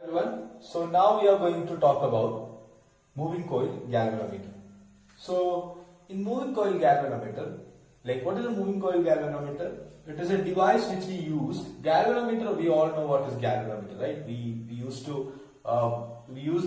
Everyone, so now we are going to talk about moving coil galvanometer. So in moving coil galvanometer, like what is a moving coil galvanometer? It is a device which we use. Galvanometer, we all know what is galvanometer, right? We use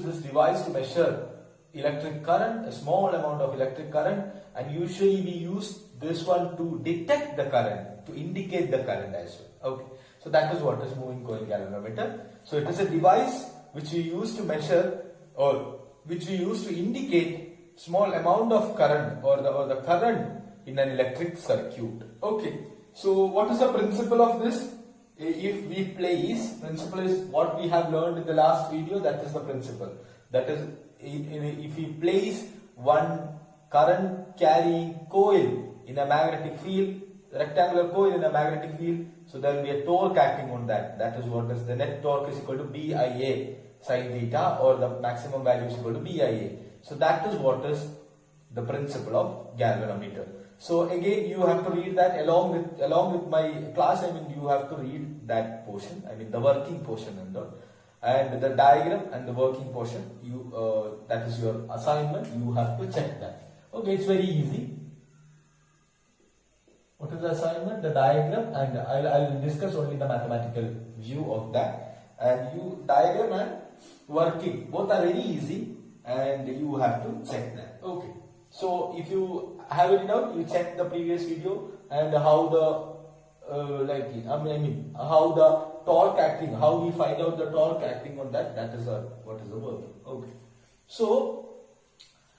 this device to measure electric current, a small amount of electric current, and usually we use this one to detect the current, to indicate the current as well. Okay, so that is what is moving coil galvanometer. So it is a device which we use to measure or which we use to indicate small amount of current or the current in an electric circuit. Okay, so what is the principle of this? If we place, principle is what we have learned in the last video, that is the principle. That is, if we place one current carrying coil in a magnetic field, rectangular coil in a magnetic field, so there will be a torque acting on that. That is what is the net torque is equal to BIA sin theta, or the maximum value is equal to BIA. So that is what is the principle of galvanometer. So again, you have to read that along with my class. I mean, you have to read that portion. I mean, the working portion and the diagram and the working portion. That is your assignment. You have to check that. Okay, it's very easy. What is the assignment? The diagram, and I'll discuss only the mathematical view of that. And you diagram and working, both are very easy, and you have to check that. Okay. So if you have it out, you check the previous video and how the how the torque acting, how we find out the torque acting on that. That is what is the work. Okay. So,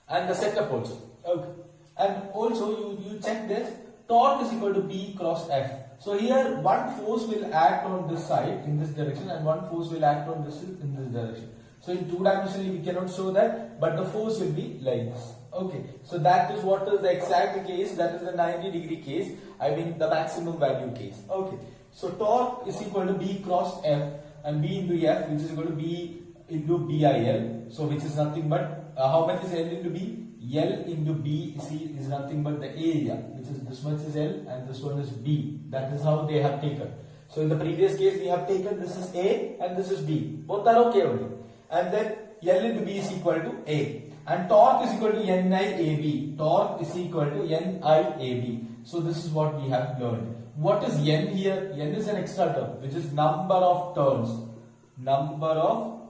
and the setup also. Okay. And also you check this. Torque is equal to B cross F. So here one force will act on this side in this direction, and one force will act on this in this direction. So in two-dimensionally we cannot show that, but the force will be like this. Okay, so that is what is the exact case. That is the 90-degree case. I mean the maximum value case. Okay, so torque is equal to B cross F, and B into F, which is equal to B into BIL. So which is nothing but how much is L into B? L into B is nothing but the area, which is this much is L and this one is B. That is how they have taken. So in the previous case we have taken this is A and this is B. Both are okay only. And then L into B is equal to A. And torque is equal to NIAB. Torque is equal to NIAB. So this is what we have learned. What is N here? N is an extra term, which is number of turns. Number of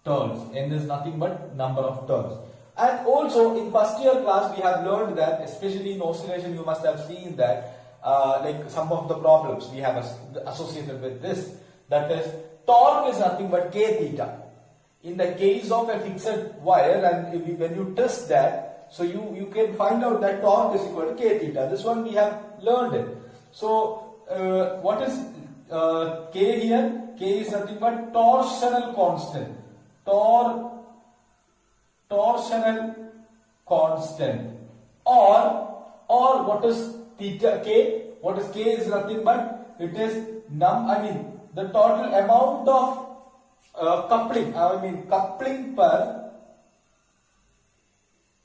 turns. N is nothing but number of turns. And also in first year class we have learned that, especially in oscillation, you must have seen that like some of the problems we have associated with this. That is, torque is nothing but K theta. In the case of a fixed wire, and when you test that, so you can find out that torque is equal to K theta. This one we have learned it. So what is K here? K is nothing but torsional constant. Torsional constant, or what is theta K? What is K is nothing but it is the total amount of coupling.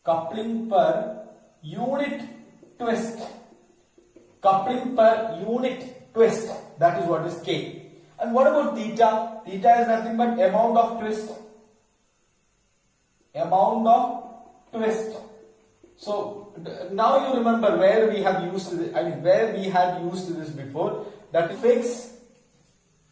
Coupling per unit twist. Coupling per unit twist. That is what is K. And what about theta? Theta is nothing but amount of twist. Amount of twist. So now you remember where we have used this, where we had used this before. That fix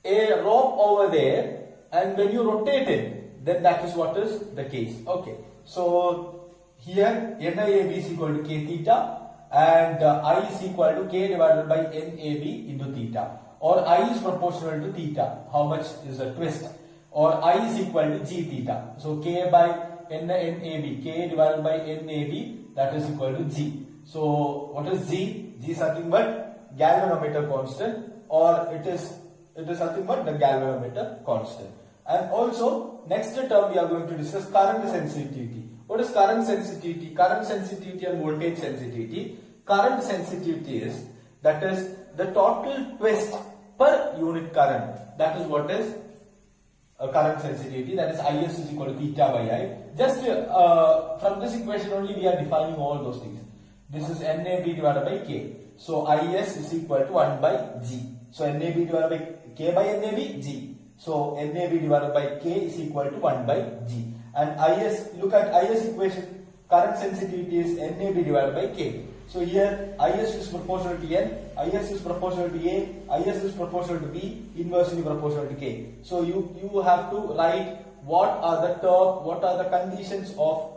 a rope over there, and when you rotate it, then that is what is the case. Okay. So here NIAB is equal to K theta, and I is equal to K divided by NAB into theta, or I is proportional to theta. How much is the twist? Or I is equal to G theta. So K by NAB, K divided by NAB, that is equal to G. So what is G? G is nothing but galvanometer constant, or it is nothing but the galvanometer constant. And also next term we are going to discuss current sensitivity. What is current sensitivity? Current sensitivity and voltage sensitivity. Current sensitivity is, that is the total twist per unit current. That is what is current sensitivity. That is IS is equal to theta by I. Just from this equation only we are defining all those things. This is NAB divided by K. So IS is equal to 1 by G. So NAB divided by K by NAB, G. So NAB divided by K is equal to 1 by G. And IS, look at IS equation. Current sensitivity is NAB divided by K. So here IS is proportional to N, IS is proportional to A, IS is proportional to B, inversely proportional to K. So you have to write what are the conditions of,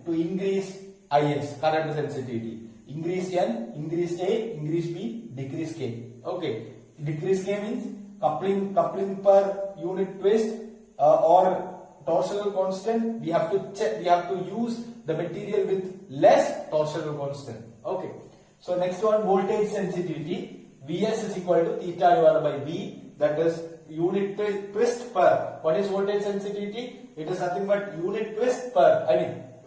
to increase IS, current sensitivity. Increase N, increase A, increase B, decrease K. Okay. Decrease K means coupling per unit twist or torsional constant. We have to use the material with less torsional constant. Okay. So next one, voltage sensitivity. Vs is equal to theta divided by V, that is unit twist per. What is voltage sensitivity? It is nothing but unit twist per,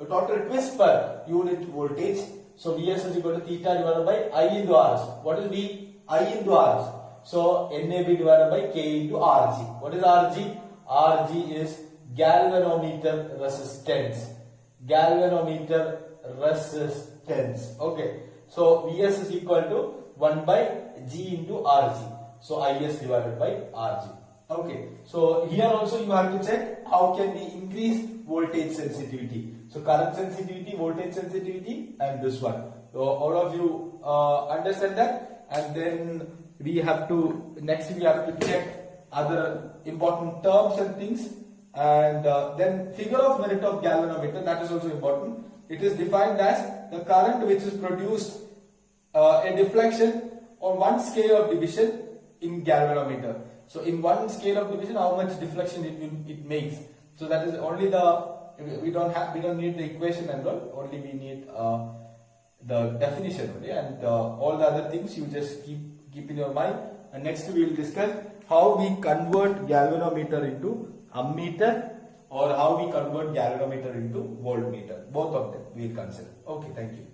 total twist per unit voltage. So Vs is equal to theta divided by I into Rs. What is V? I into Rs. So NAB divided by K into Rg. What is Rg? Rg is galvanometer resistance. Galvanometer resistance. Okay. So Vs is equal to 1 by G into Rg. So Is divided by Rg. Okay. So here also you have to check how can we increase voltage sensitivity. So current sensitivity, voltage sensitivity, and this one. So all of you understand that, and then we have to check other important terms and things, and then figure of merit of galvanometer, that is also important. It is defined as the current which is produced a deflection on one scale of division in galvanometer. So in one scale of division, how much deflection it makes. So that is only we don't need the equation and all, only we need the definition only, and all the other things you just keep in your mind. And next we will discuss how we convert galvanometer into ammeter, or how we convert galvanometer into voltmeter. Both of them we will consider. Okay, thank you.